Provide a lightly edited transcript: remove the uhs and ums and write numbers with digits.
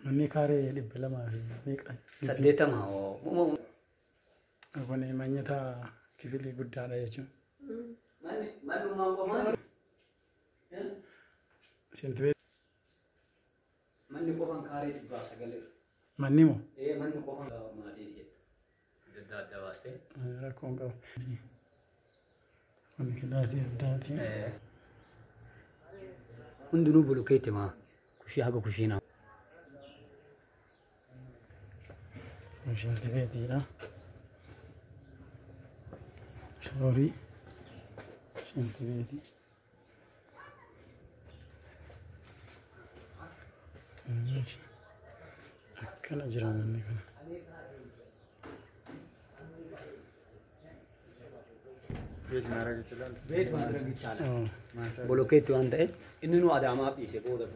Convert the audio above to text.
Manni kaaree dhibba lamaa fi meeqa? Saddeetama Kun manyata kifilii guddaadha jechuun. mannummaan qofaan manni qofaan kaaree dhibbaa sagalee. Manni moo? Manni qofaan maatii jedha. Adda baastee. Rakkoon qaba. Kun kilaasii addaati. Hundinuu bulukeetti maa kushii haga kushiinaa. Meeshaalee beetiidha. Shoorii. Shanti beeti. Akkana jira manni kana. Bulukeetti waan ta'eef inni nu Adaamaa dhiise booda.